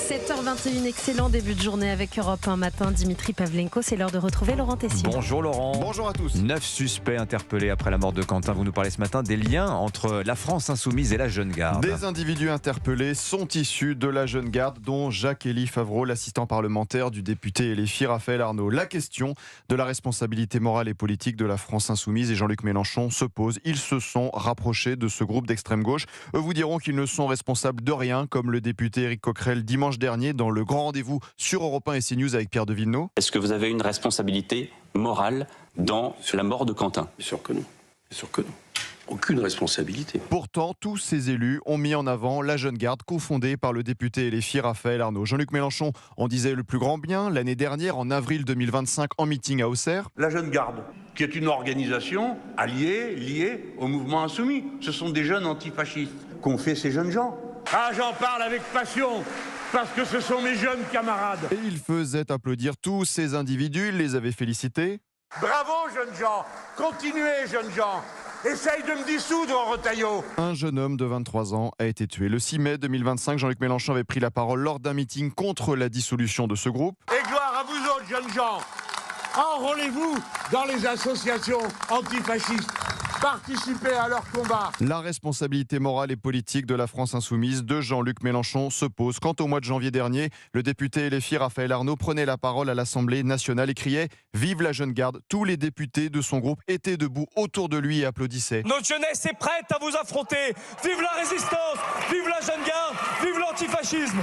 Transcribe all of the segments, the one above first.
7h21, excellent début de journée avec Europe 1 matin. Dimitri Pavlenko, c'est l'heure de retrouver Laurent Tessier. Bonjour Laurent. Bonjour à tous. 9 suspects interpellés après la mort de Quentin. Vous nous parlez ce matin des liens entre la France insoumise et la Jeune Garde. Des individus interpellés sont issus de la Jeune Garde, dont Jacques-Élie Favreau, l'assistant parlementaire du député LFI Raphaël Arnaud. La question de la responsabilité morale et politique de la France insoumise et Jean-Luc Mélenchon se pose. Ils se sont rapprochés de ce groupe d'extrême gauche. Eux vous diront qu'ils ne sont responsables de rien, comme le député Éric Coquerel dimanche dernier dans le grand rendez-vous sur Europe 1 et CNews avec Pierre de Villeneuve. Est-ce que vous avez une responsabilité morale dans la mort de Quentin ? Bien sûr que non. Bien sûr que non. Aucune responsabilité. Pourtant, tous ces élus ont mis en avant la Jeune Garde, cofondée par le député LFI Raphaël Arnaud. Jean-Luc Mélenchon en disait le plus grand bien l'année dernière, en avril 2025, en meeting à Auxerre. La Jeune Garde, qui est une organisation liée au mouvement insoumis. Ce sont des jeunes antifascistes qu'ont fait ces jeunes gens. Ah, j'en parle avec passion, parce que ce sont mes jeunes camarades. Et il faisait applaudir tous ces individus, il les avait félicités. Bravo, jeunes gens. Continuez, jeunes gens. Essaye de me dissoudre, Retailleau. Un jeune homme de 23 ans a été tué. Le 6 mai 2025, Jean-Luc Mélenchon avait pris la parole lors d'un meeting contre la dissolution de ce groupe. Et gloire à vous autres, jeunes gens. Enrôlez-vous dans les associations antifascistes. Participez à leur combat. La responsabilité morale et politique de la France insoumise de Jean-Luc Mélenchon se pose. Quand au mois de janvier dernier, le député LFI Raphaël Arnaud prenait la parole à l'Assemblée nationale et criait « Vive la Jeune Garde !» Tous les députés de son groupe étaient debout autour de lui et applaudissaient. Notre jeunesse est prête à vous affronter. Vive la résistance, vive la Jeune Garde, vive l'antifascisme.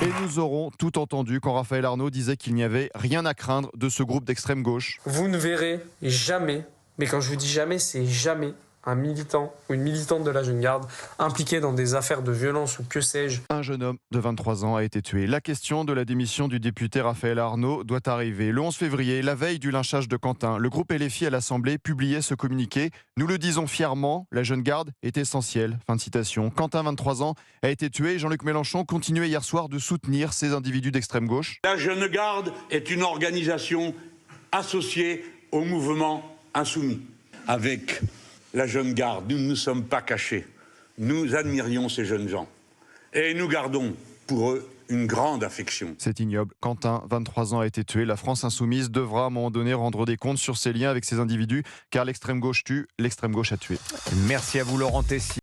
Et nous aurons tout entendu quand Raphaël Arnaud disait qu'il n'y avait rien à craindre de ce groupe d'extrême gauche. Vous ne verrez jamais, mais quand je vous dis jamais, c'est jamais, un militant ou une militante de la Jeune Garde impliqué dans des affaires de violence ou que sais-je. Un jeune homme de 23 ans a été tué. La question de la démission du député Raphaël Arnaud doit arriver. Le 11 février, la veille du lynchage de Quentin, le groupe LFI à l'Assemblée publiait ce communiqué. Nous le disons fièrement, la Jeune Garde est essentielle. Fin de citation. Quentin, 23 ans, a été tué. Jean-Luc Mélenchon continuait hier soir de soutenir ces individus d'extrême gauche. La Jeune Garde est une organisation associée au mouvement insoumis. Avec la Jeune Garde, nous ne nous sommes pas cachés. Nous admirions ces jeunes gens. Et nous gardons pour eux une grande affection. C'est ignoble. Quentin, 23 ans, a été tué. La France insoumise devra à un moment donné rendre des comptes sur ses liens avec ces individus, car l'extrême gauche tue, l'extrême gauche a tué. Merci à vous Laurent Tessier.